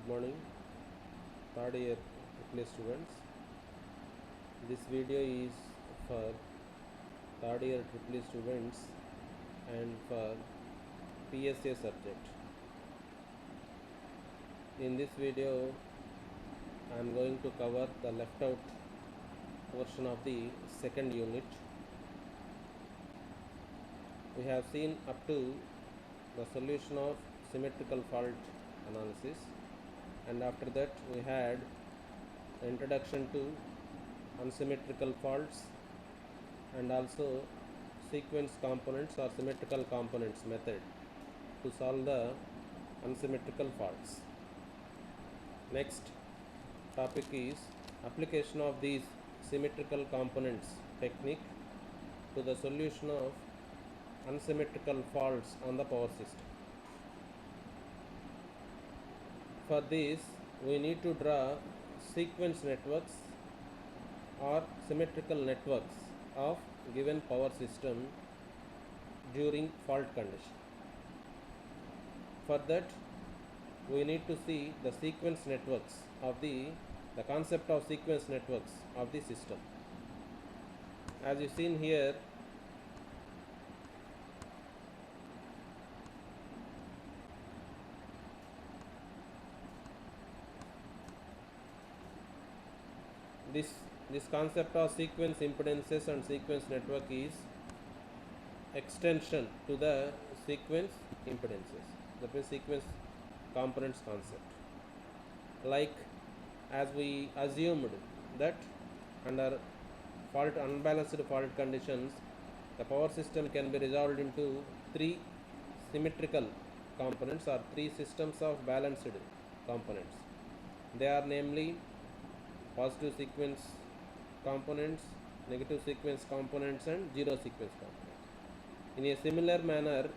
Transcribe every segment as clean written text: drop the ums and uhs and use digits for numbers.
Good morning, third year triple students. This video is for third year triple students and for PSA subject. In this video, I am going to cover the left out portion of the second unit. We have seen up to the solution of symmetrical fault analysis, and after that we had the introduction to unsymmetrical faults and also sequence components or symmetrical components method to solve the unsymmetrical faults. Next topic is application of these symmetrical components technique to the solution of unsymmetrical faults on the power system. For this, we need to draw sequence networks or symmetrical networks of given power system during fault condition. For that, we need to see the sequence networks of the concept of sequence networks of the system. As you seen here, this concept of sequence impedances and sequence network is extension to the sequence impedances, that means sequence components concept. Like as we assumed that under unbalanced fault conditions, the power system can be resolved into three symmetrical components or three systems of balanced components. They are namely positive sequence components, negative sequence components, and zero sequence components. In a similar manner,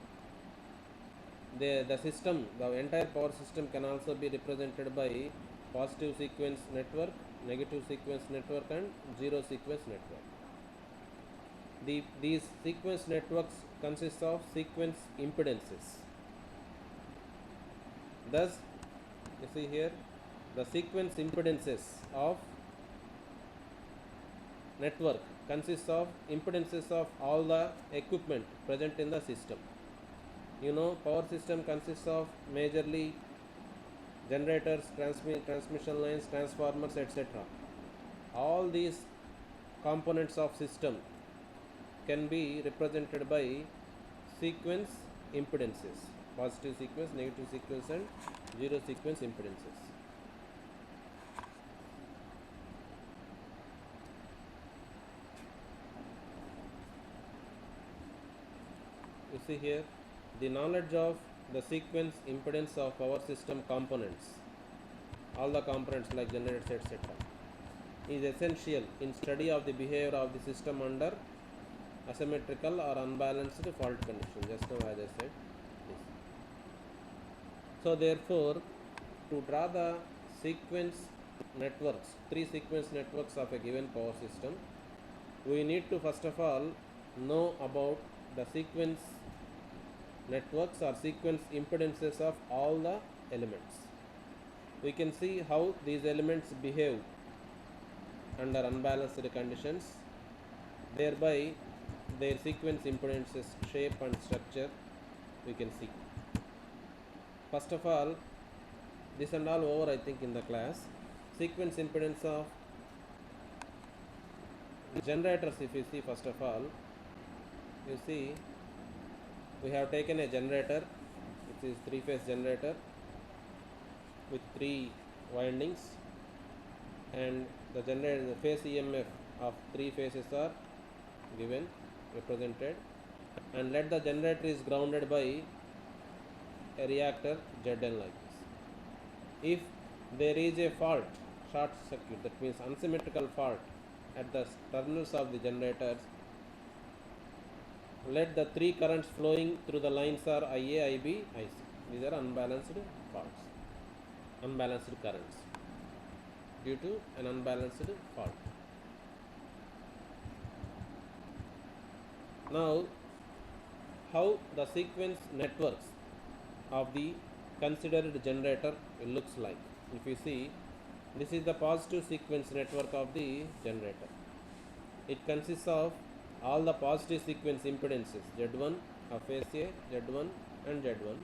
the system, the entire power system can also be represented by positive sequence network, negative sequence network, and zero sequence network. These sequence networks consist of sequence impedances. Thus, you see here, the sequence impedances of network consists of impedances of all the equipment present in the system. You know, power system consists of majorly generators, transmission lines, transformers, etc. All these components of system can be represented by sequence impedances, positive sequence, negative sequence, and zero sequence impedances. You see here, the knowledge of the sequence impedance of power system components, all the components like generators, etc., is essential in study of the behavior of the system under asymmetrical or unbalanced fault condition, just now as I said this. So therefore, to draw the sequence networks, three sequence networks of a given power system, we need to first of all know about the sequence networks or sequence impedances of all the elements. We can see how these elements behave under unbalanced conditions, thereby their sequence impedances shape and structure we can see. First of all, this and all over I think in the class. Sequence impedance of generators, if you see, first of all, you see we have taken a generator, which is three-phase generator with three windings, and the generator, the phase EMF of three phases are given, represented, and let the generator is grounded by a reactor Zn like this. If there is a fault, short circuit, that means unsymmetrical fault at the terminals of the generators, let the three currents flowing through the lines are IA, IB, IC. These are unbalanced faults, unbalanced currents due to an unbalanced fault. Now, how the sequence networks of the considered generator looks like. If you see, this is the positive sequence network of the generator. It consists of all the positive sequence impedances Z1 of phase A, Z1 and Z1,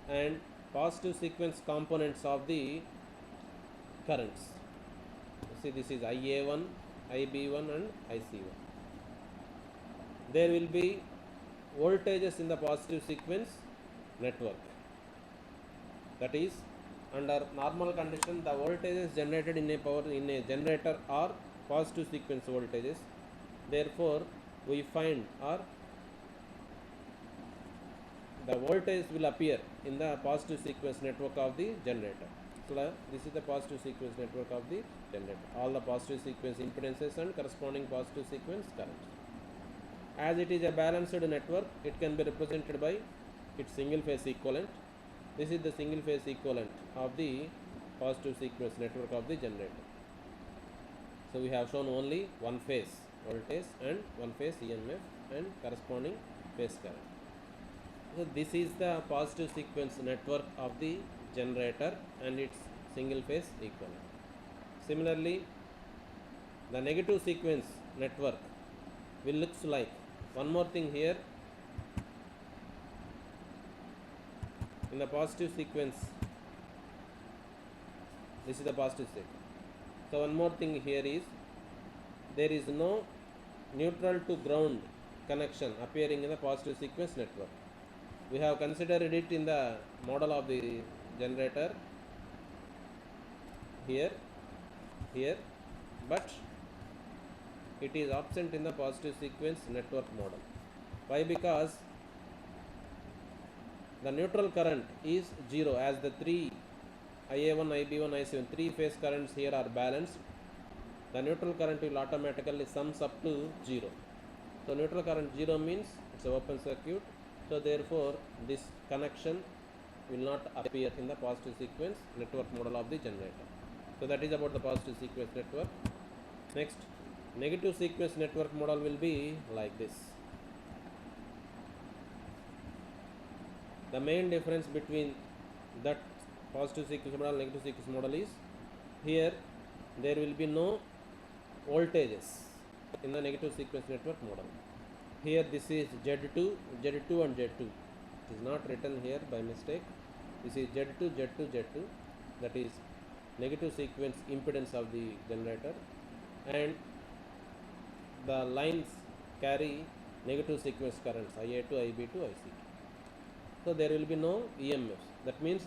and positive sequence components of the currents. See, this is IA1, IB1 and IC1. There will be voltages in the positive sequence network. That is, under normal condition, the voltages generated in a generator are positive sequence voltages. Therefore, we find or the voltage will appear in the positive sequence network of the generator. So this is the positive sequence network of the generator. All the positive sequence impedances and corresponding positive sequence currents. As it is a balanced network, it can be represented by its single phase equivalent. This is the single phase equivalent of the positive sequence network of the generator. So we have shown only one phase voltage and one phase EMF and corresponding phase current. So this is the positive sequence network of the generator and its single phase equivalent. Similarly, the negative sequence network will looks like, one more thing here, in the positive sequence, this is the positive sequence. So one more thing here is, there is no neutral to ground connection appearing in the positive sequence network. We have considered it in the model of the generator here, but it is absent in the positive sequence network model. Why? Because the neutral current is 0, as the three IA1, IB1, IC1 three phase currents here are balanced. The neutral current will automatically sums up to 0. So neutral current 0 means it's an open circuit. So therefore this connection will not appear in the positive sequence network model of the generator. So that is about the positive sequence network. Next, negative sequence network model will be like this. The main difference between that positive sequence model and negative sequence model is, here there will be no voltages in the negative sequence network model. Here this is Z2 and Z2. It is not written here by mistake. This is Z2, Z2, Z2. That is negative sequence impedance of the generator, and the lines carry negative sequence currents IA2, IB2, IC2. So there will be no EMFs. That means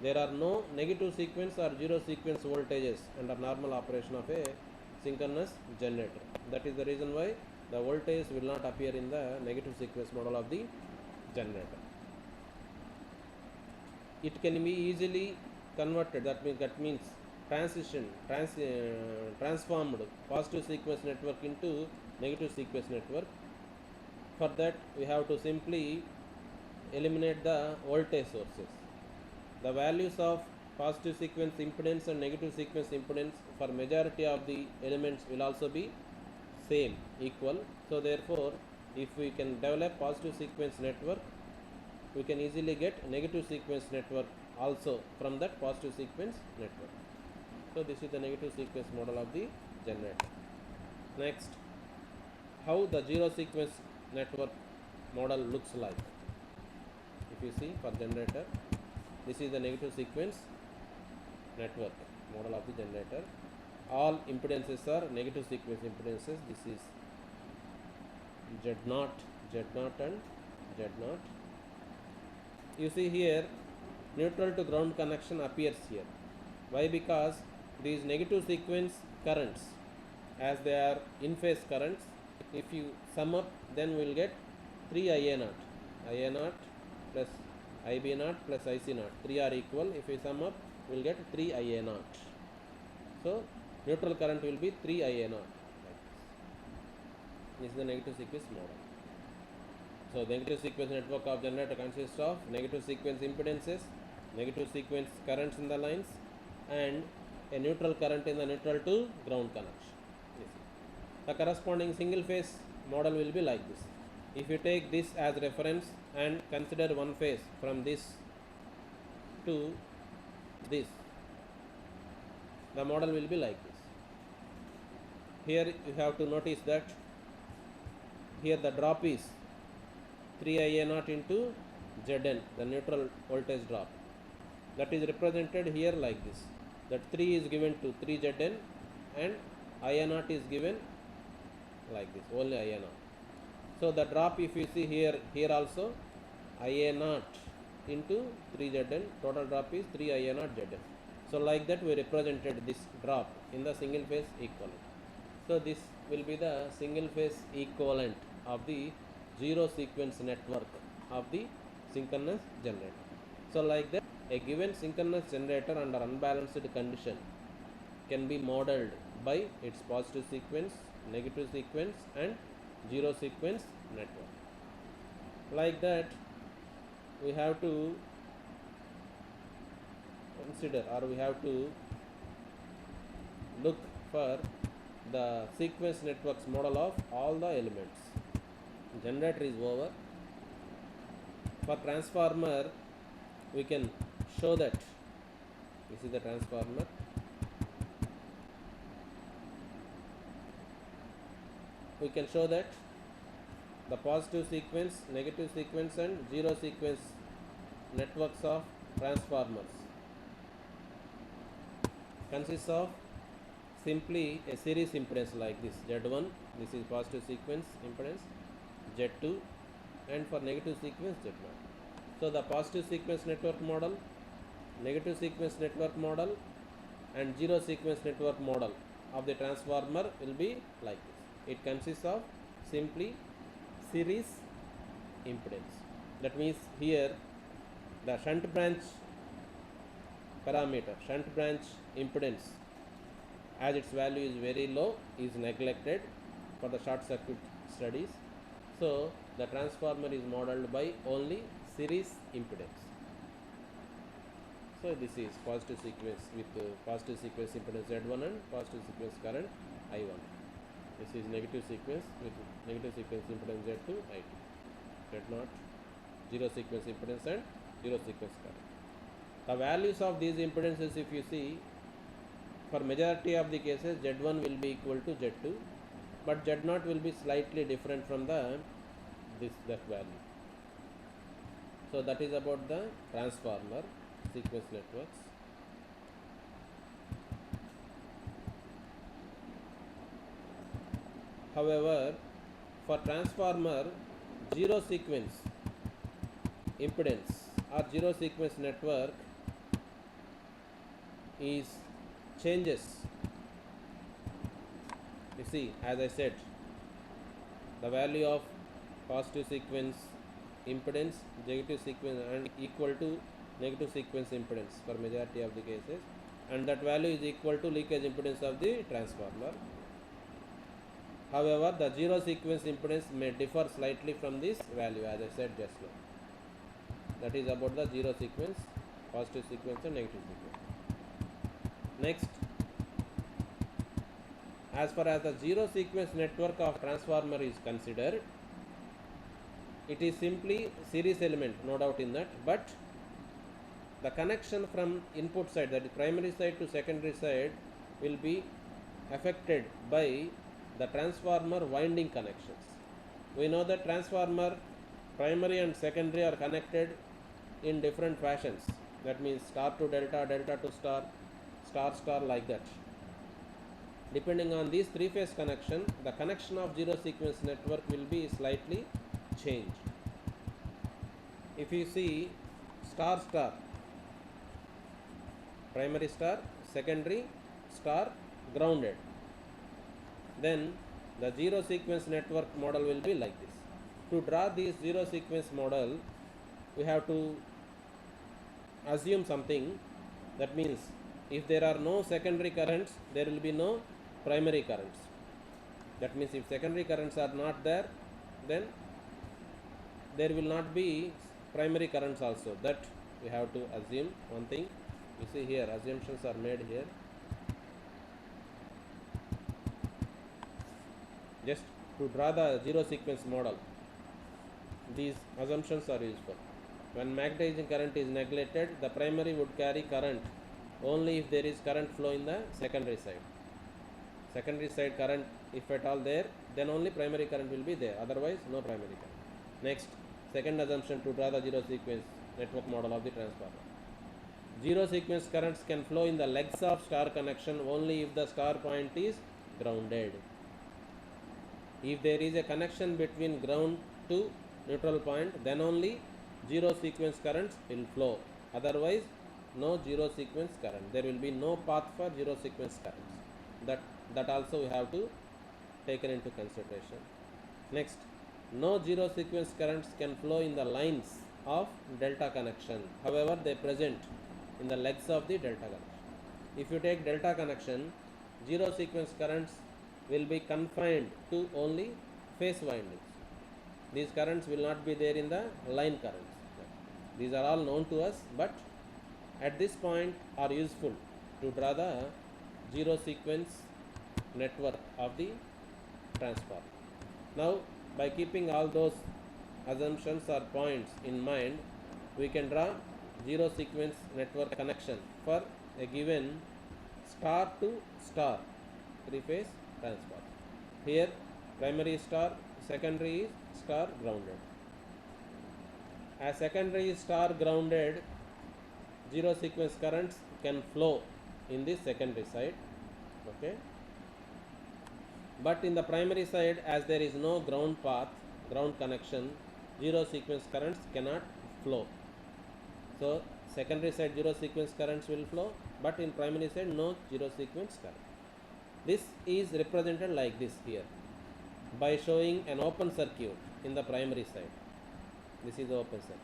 there are no negative sequence or zero sequence voltages under normal operation of a synchronous generator. That is the reason why the voltage will not appear in the negative sequence model of the generator. It can be easily converted. That means transformed positive sequence network into negative sequence network. For that, we have to simply eliminate the voltage sources. The values of positive sequence impedance and negative sequence impedance for majority of the elements will also be same, equal. So therefore, if we can develop positive sequence network, we can easily get negative sequence network also from that positive sequence network. So this is the negative sequence model of the generator. Next, how the zero sequence network model looks like. If you see, for generator, this is the negative sequence network model of the generator. All impedances are negative sequence impedances. This is Z0, Z0 and Z0. You see here, neutral to ground connection appears here. Why? Because these negative sequence currents, as they are in phase currents, if you sum up, then we will get 3 IA0. IA0 plus IB0 plus IC0. 3 are equal. If we sum up, we will get 3 IA0. So neutral current will be 3 IA0. This is the negative sequence model. So negative sequence network of generator consists of negative sequence impedances, negative sequence currents in the lines, and a neutral current in the neutral to ground connection. The corresponding single phase model will be like this. If you take this as reference and consider one phase from this to this, the model will be like this. Here you have to notice that here the drop is 3 Ia naught into Zn, the neutral voltage drop. That is represented here like this. That 3 is given to 3 Zn and Ia naught is given like this, only Ia naught. So the drop, if you see here also Ia naught into 3 Zn, total drop is 3 Ia naught Zn. So like that we represented this drop in the single phase equivalent. So this will be the single phase equivalent of the zero sequence network of the synchronous generator. So like that a given synchronous generator under unbalanced condition can be modeled by its positive sequence, negative sequence and zero sequence network. Like that we have to consider, or we have to look for the sequence networks model of all the elements. Generator is over. For transformer we can show that this is the transformer. We can show that the positive sequence, negative sequence and zero sequence networks of transformers consists of simply a series impedance like this. Z1, this is positive sequence impedance, Z2 and for negative sequence Z0. So the positive sequence network model, negative sequence network model and zero sequence network model of the transformer will be like this. It consists of simply series impedance. That means here the shunt branch parameter, shunt branch impedance, as its value is very low, is neglected for the short circuit studies. So the transformer is modeled by only series impedance. So this is positive sequence with positive sequence impedance Z1 and positive sequence current I1. This is negative sequence with negative sequence impedance Z2, I2, Z0, zero sequence impedance and zero sequence current. The values of these impedances, if you see, for majority of the cases Z1 will be equal to Z2, but Z0 will be slightly different from that value. So that is about the transformer sequence networks. However, for transformer, zero sequence impedance or zero sequence network is changes. You see, as I said, the value of positive sequence impedance, negative sequence and equal to negative sequence impedance for majority of the cases, and that value is equal to leakage impedance of the transformer. However, the zero sequence impedance may differ slightly from this value, as I said just now. That is about the zero sequence, positive sequence and negative sequence. Next, as far as the zero sequence network of transformer is considered, it is simply series element, no doubt in that, but the connection from input side, that is primary side to secondary side, will be affected by the transformer winding connections. We know that transformer primary and secondary are connected in different fashions. That means star to delta, delta to star, star star, like that. Depending on these three phase connection, the connection of zero sequence network will be slightly changed. If you see star star, primary star, secondary star, grounded, then the zero sequence network model will be like this. To draw this zero sequence model, we have to assume something. That means if there are no secondary currents, there will be no primary currents. That means if secondary currents are not there, then there will not be primary currents also. That we have to assume one thing. You see here, assumptions are made here. Just to draw the zero sequence model, these assumptions are useful. When magnetizing current is neglected, the primary would carry current only if there is current flow in the secondary side. Secondary side current, if at all there, then only primary current will be there, otherwise no primary current. Next, second assumption to draw the zero sequence network model of the transformer. Zero sequence currents can flow in the legs of star connection only if the star point is grounded. If there is a connection between ground to neutral point, then only zero sequence currents will flow. Otherwise, no zero sequence current. There will be no path for zero sequence currents. That also we have to take into consideration. Next, no zero sequence currents can flow in the lines of delta connection. However, they present in the legs of the delta connection. If you take delta connection, zero sequence currents will be confined to only phase windings. These currents will not be there in the line currents. These are all known to us, but at this point are useful to draw the zero sequence network of the transformer. Now, by keeping all those assumptions or points in mind, we can draw zero sequence network connection for a given star to star three phase transformer. Here primary is star, secondary is star grounded. As secondary is star grounded, zero sequence currents can flow in the secondary side, okay, but in the primary side, as there is no ground path, ground connection, zero sequence currents cannot flow. So secondary side zero sequence currents will flow, but in primary side no zero sequence current. This is represented like this here by showing an open circuit in the primary side. This is the open circuit.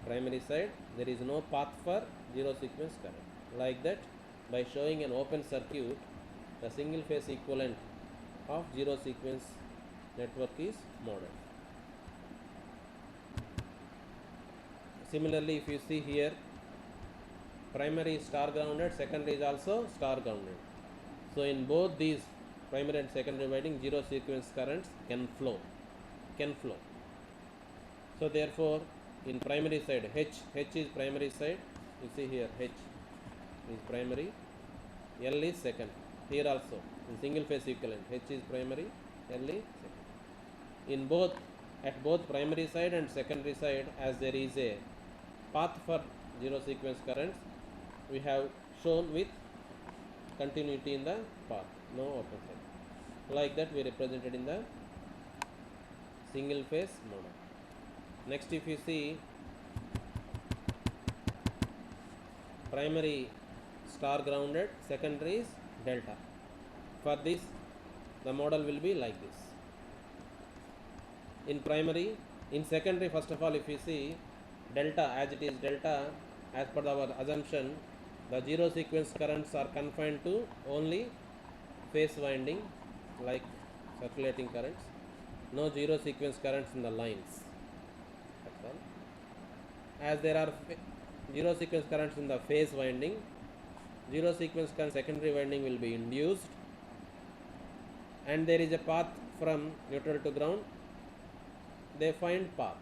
Primary side there is no path for zero sequence current. Like that, by showing an open circuit, the single phase equivalent of zero sequence network is modeled. Similarly, if you see here, primary is star grounded, secondary is also star grounded. So in both these primary and secondary winding, zero sequence currents can flow. So therefore, in primary side, H is primary side. You see here, H is primary, L is second. Here also, in single phase equivalent, H is primary, L is second. In both, at both primary side and secondary side, as there is a path for zero sequence currents, we have shown with continuity in the path, no open circuit. Like that, we represented in the single phase model. Next, if you see primary star grounded, secondary is delta. For this, the model will be like this. In primary, in secondary, first of all, if you see delta, as it is delta, as per our assumption, the zero sequence currents are confined to only phase winding, like circulating currents. No zero sequence currents in the lines. That's all. As there are zero sequence currents in the phase winding, zero sequence current secondary winding will be induced, and there is a path from neutral to ground. They find path.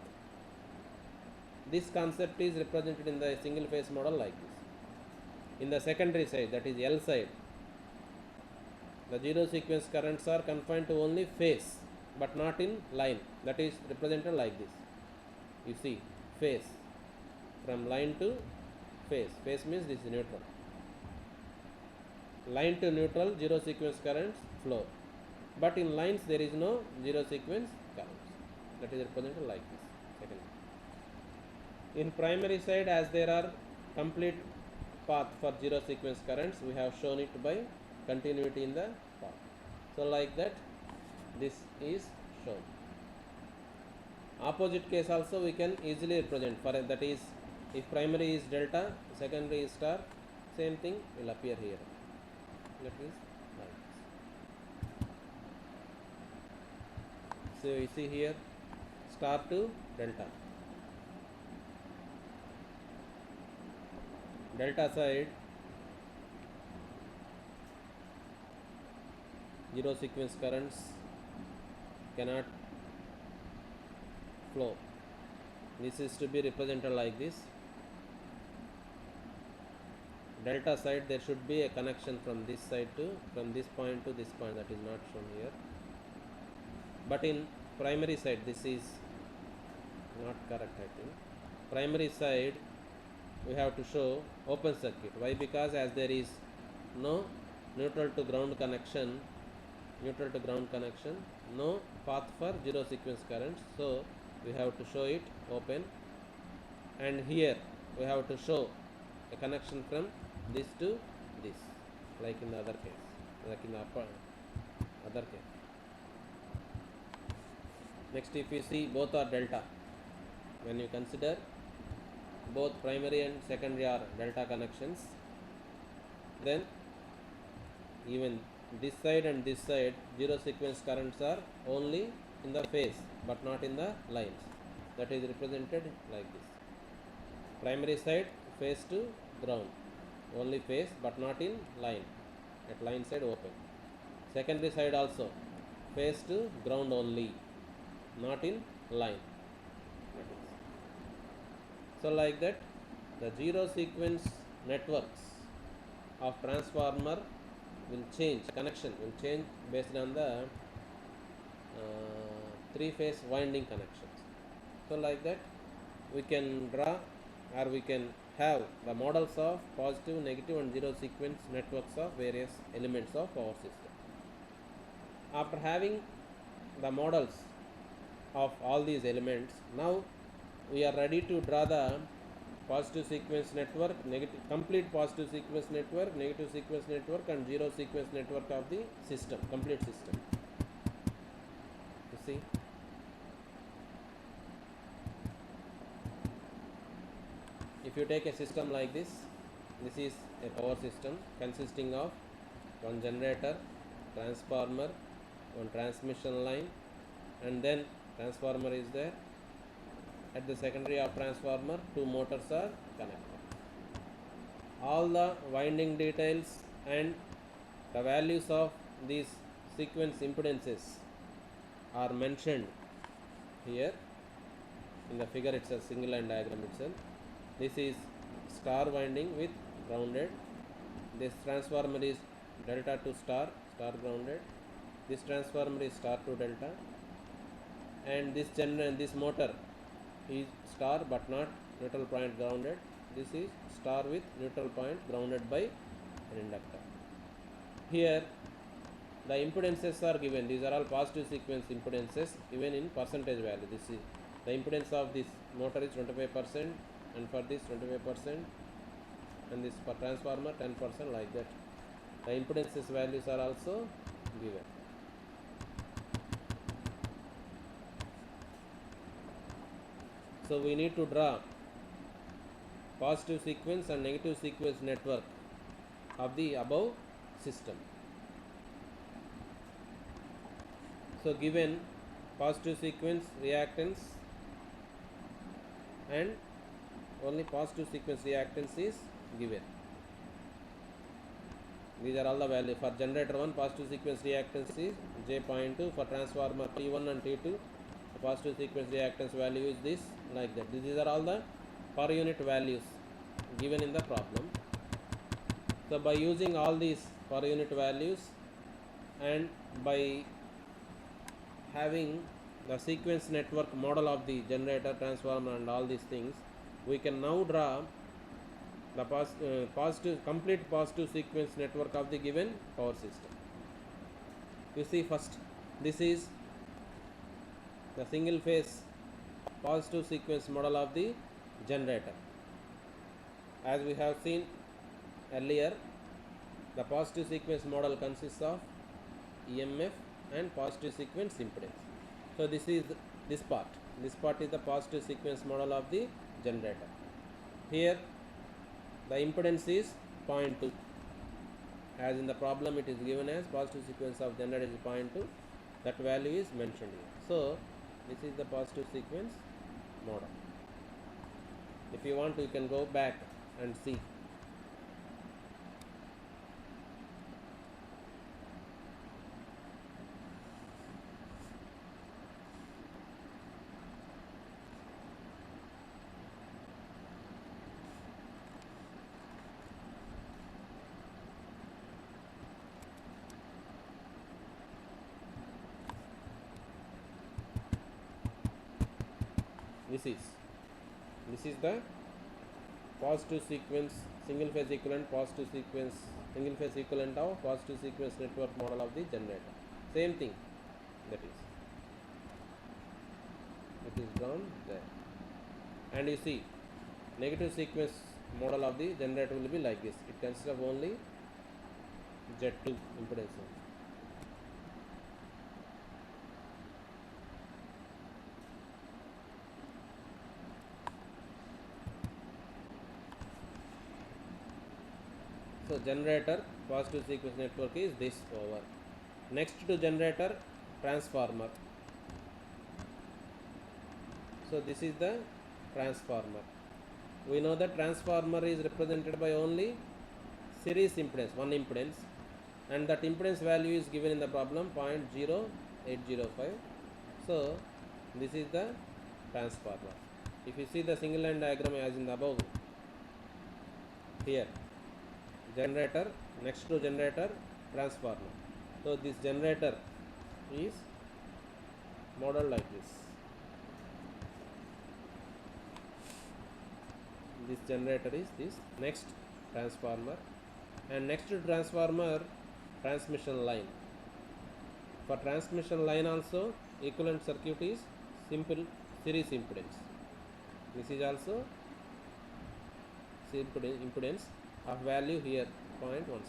This concept is represented in the single phase model like this. In the secondary side, that is L side, the zero sequence currents are confined to only phase but not in line. That is represented like this. You see, phase, from line to phase. Phase means this is neutral. Line to neutral, zero sequence currents flow, but in lines there is no zero sequence currents. That is represented like this. Second, in primary side, as there are complete path for zero sequence currents, we have shown it by continuity in the path. So like that, this is shown. Opposite case also we can easily represent. For that is, if primary is delta, secondary is star, same thing will appear here. That is like this. So you see here, star to delta. Delta side, zero sequence currents cannot flow. This is to be represented like this. delta side there should be a connection from this side to from this point to this point, that is not shown here. But in primary side this is not correct, I think. Primary side we have to show open circuit. Why? Because as there is no neutral to ground connection, no path for zero sequence currents, so we have to show it open. And here we have to show a connection from this to this, like in the other case, like in the other case. Next, if you see both are delta, when you consider both primary and secondary are delta connections, then even this side and this side zero sequence currents are only in the phase but not in the lines. That is represented like this. Primary side phase to ground, only phase but not in line, at line side open. Secondary side also phase to ground only, not in line. So like that, the zero sequence networks of transformer will change, connection will change based on the three phase winding connections. So like that we can draw, or we can have the models of positive, negative and zero sequence networks of various elements of our system. After having the models of all these elements, now we are ready to draw the positive sequence network, negative, complete positive sequence network, negative sequence network and zero sequence network of the system, complete system. You see, if you take a system like this, this is a power system consisting of one generator, transformer, one transmission line, and then transformer is there. At the secondary of transformer, two motors are connected. All the winding details and the values of these sequence impedances are mentioned here in the figure. It's a single line diagram itself. This is star winding with grounded. This transformer is delta to star, star grounded. This transformer is star to delta, and this motor is star but not neutral point grounded. This is star with neutral point grounded by an inductor. Here the impedances are given. These are all positive sequence impedances given in percentage value. This is the impedance of this motor is 25%, and for this 25%, and this for transformer 10%, like that. The impedances values are also given. So we need to draw positive sequence and negative sequence network of the above system. So given positive sequence reactance, and only positive sequence reactance is given. These are all the values. For generator 1, positive sequence reactance is J.2. For transformer T1 and T2, the positive sequence reactance value is this, like that. These are all the per unit values given in the problem. So by using all these per unit values and by having the sequence network model of the generator, transformer and all these things, we can now draw the complete positive sequence network of the given power system. You see, first this is the single phase positive sequence model of the generator. As we have seen earlier, the positive sequence model consists of EMF and positive sequence impedance. So this is this part. This part is the positive sequence model of the generator. Here the impedance is 0.2. As in the problem it is given as positive sequence of generator is 0.2. That value is mentioned here. So this is the positive sequence model. If you want, you can go back and see. this is the positive sequence single phase equivalent positive sequence single phase equivalent of positive sequence network model of the generator. Same thing, that is it is drawn there. And you see negative sequence model of the generator will be like this. It consists of only Z2 impedance. So generator positive sequence network is this over. Next to generator, transformer. So this is the transformer. We know that transformer is represented by only series impedance, one impedance, and that impedance value is given in the problem 0.0805. So this is the transformer. If you see the single line diagram as in the above, here generator, next to generator, transformer. So this generator is modeled like this. This generator is this. Next transformer, and next to transformer, transmission line. For transmission line also equivalent circuit is simple series impedance. This is also impedance of value here 0.16.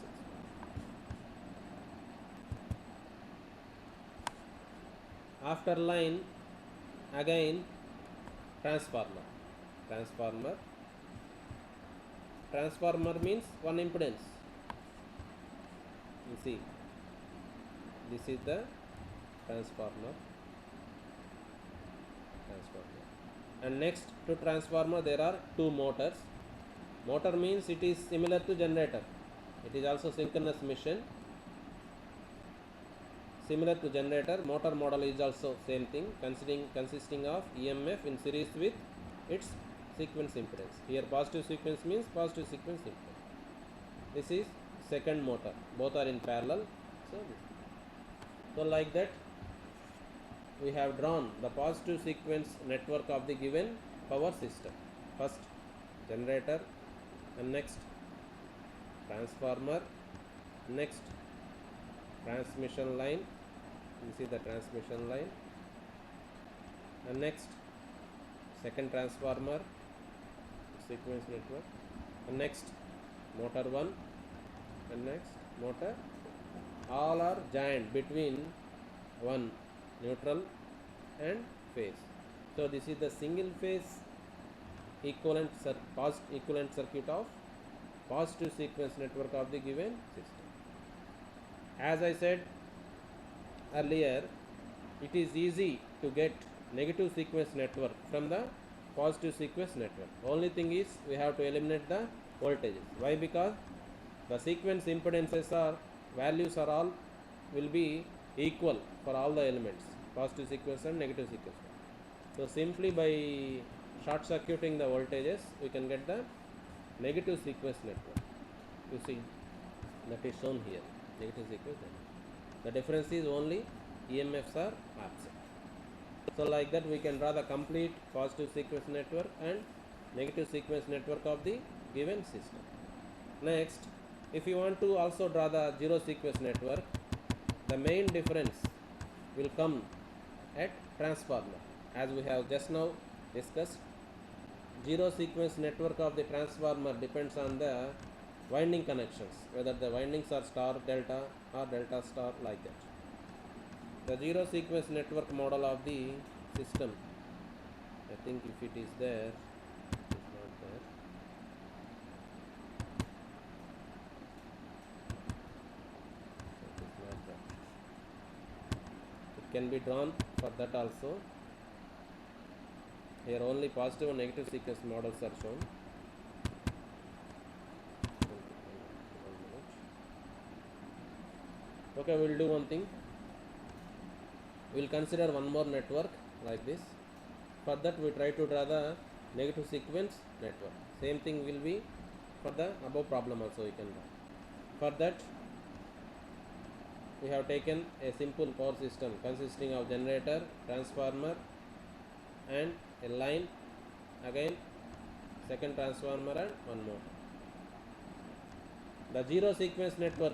After line, again transformer. Transformer means one impedance. You see, this is the transformer. And next to transformer there are two motors. Motor means it is similar to generator. It is also synchronous machine. Similar to generator, motor model is also same thing, consisting of EMF in series with its sequence impedance. Here positive sequence means positive sequence impedance. This is second motor. Both are in parallel. So like that we have drawn the positive sequence network of the given power system. First generator, and next transformer, next transmission line. You see the transmission line, and next second transformer sequence network, and next motor 1, and next motor. All are joined between one neutral and phase. So this is the single phase equivalent circuit of positive sequence network of the given system. As I said earlier, it is easy to get negative sequence network from the positive sequence network. Only thing is we have to eliminate the voltages. Why? Because the sequence impedances are values are all will be equal for all the elements, positive sequence and negative sequence. So simply by short circuiting the voltages we can get the negative sequence network. You see that is shown here, negative sequence network. The difference is only EMFs are absent. So like that we can draw the complete positive sequence network and negative sequence network of the given system. Next, if you want to also draw the zero sequence network, the main difference will come at transformer. As we have just now discussed, zero sequence network of the transformer depends on the winding connections, whether the windings are star delta or delta star, like that. The zero sequence network model of the system, I think if it is there, it is not there. It is not there. It can be drawn for that also. Here only positive and negative sequence models are shown. Okay, we will do one thing. We will consider one more network like this. For that we try to draw the negative sequence network. Same thing will be for the above problem also we can draw. For that we have taken a simple power system consisting of generator, transformer, and a line, again second transformer and one more. The zero sequence network,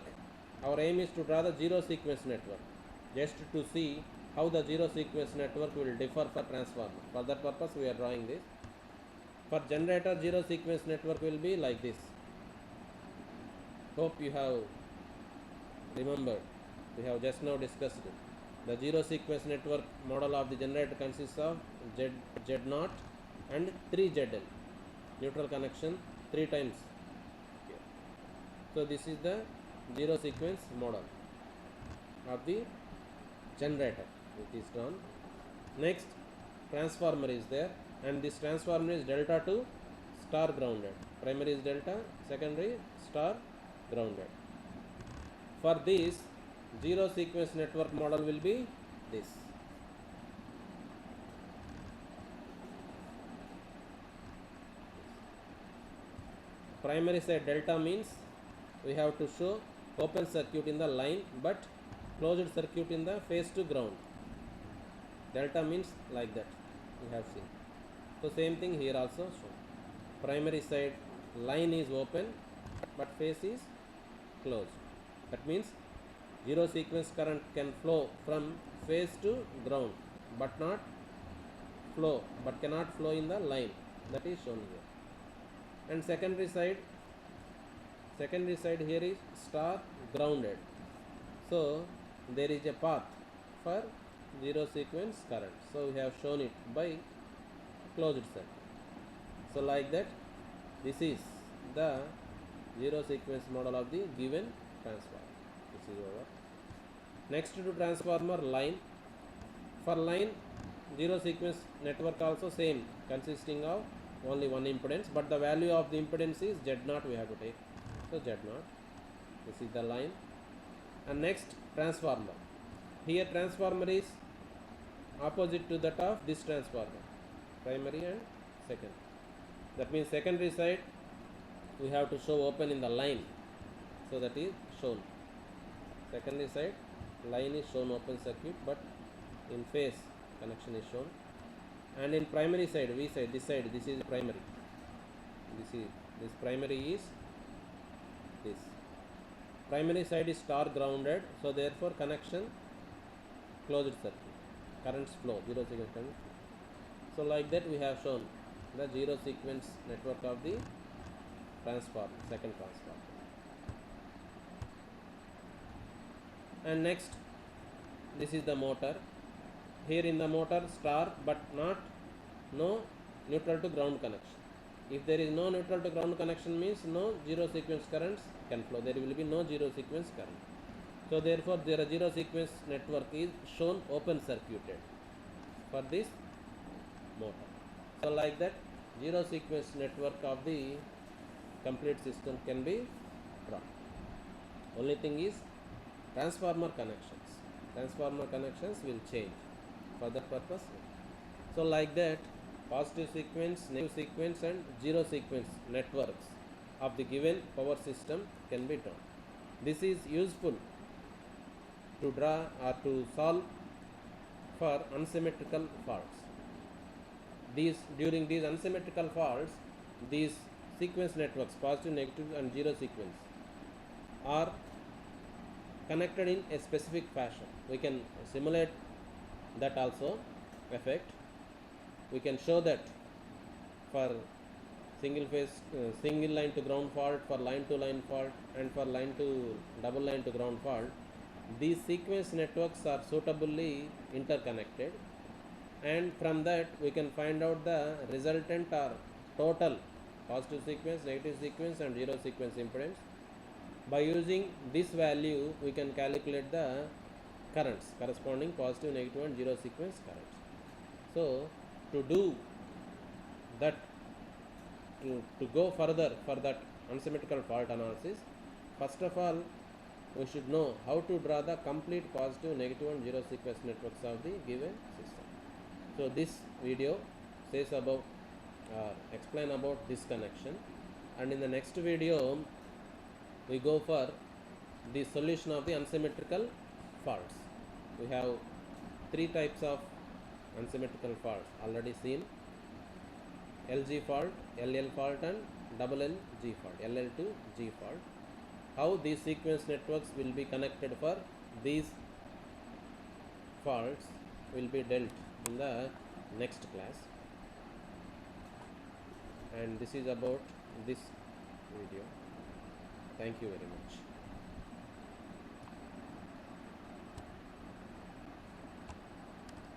our aim is to draw the zero sequence network just to see how the zero sequence network will differ for transformer. For that purpose we are drawing this. For generator, zero sequence network will be like this. Hope you have remembered. We have just now discussed it. The zero sequence network model of the generator consists of Z0 and 3 ZL. Neutral connection 3 times. So this is the zero sequence model of the generator which is drawn. Next, transformer is there, and this transformer is delta to star grounded. Primary is delta, secondary star grounded. For this, zero sequence network model will be this. Primary side delta means we have to show open circuit in the line but closed circuit in the phase to ground. Delta means like that, we have seen. So same thing here also shown. Primary side line is open but phase is closed. That means zero sequence current can flow from phase to ground but cannot flow in the line. That is shown here. And secondary side here is star grounded. So there is a path for zero sequence current. So we have shown it by closed circuit. So like that, this is the zero sequence model of the given transformer. This is over. Next to transformer, line. For line, zero sequence network also same, consisting of only one impedance, but the value of the impedance is Z0 we have to take. So Z0, this is the line. And next, transformer. Here transformer is opposite to that of this transformer, primary and secondary. That means secondary side we have to show open in the line. So that is shown. Secondary side line is shown open circuit, but in phase connection is shown. And in primary side, V side, this is primary. This primary is this. Primary side is star grounded, so therefore connection closed circuit. Currents flow, zero sequence current. So like that we have shown the zero sequence network of the transformer, second transformer. And next, this is the motor. Here in the motor, star but no neutral to ground connection. If there is no neutral to ground connection means no zero sequence currents can flow. There will be no zero sequence current. So therefore their zero sequence network is shown open circuited for this motor. So like that, zero sequence network of the complete system can be drawn. Only thing is transformer connections. Transformer connections will change for that purpose. So like that, positive sequence, negative sequence and zero sequence networks of the given power system can be drawn. This is useful to draw or to solve for unsymmetrical faults. During these unsymmetrical faults, these sequence networks, positive, negative and zero sequence, are connected in a specific fashion. We can simulate that also effect. We can show that for single phase, single line to ground fault, for line to line fault and for line to double line to ground fault, these sequence networks are suitably interconnected, and from that we can find out the resultant or total positive sequence, negative sequence and zero sequence impedance. By using this value we can calculate the currents corresponding positive, negative and zero sequence currents. So to do that, to go further for that unsymmetrical fault analysis, first of all we should know how to draw the complete positive, negative and zero sequence networks of the given system. So this video says about explain about this connection, and in the next video we go for the solution of the unsymmetrical faults. We have three types of unsymmetrical fault already seen, LG fault, LL fault and double L G fault, LL to G fault. How these sequence networks will be connected for these faults will be dealt in the next class, and this is about this video. Thank you very much.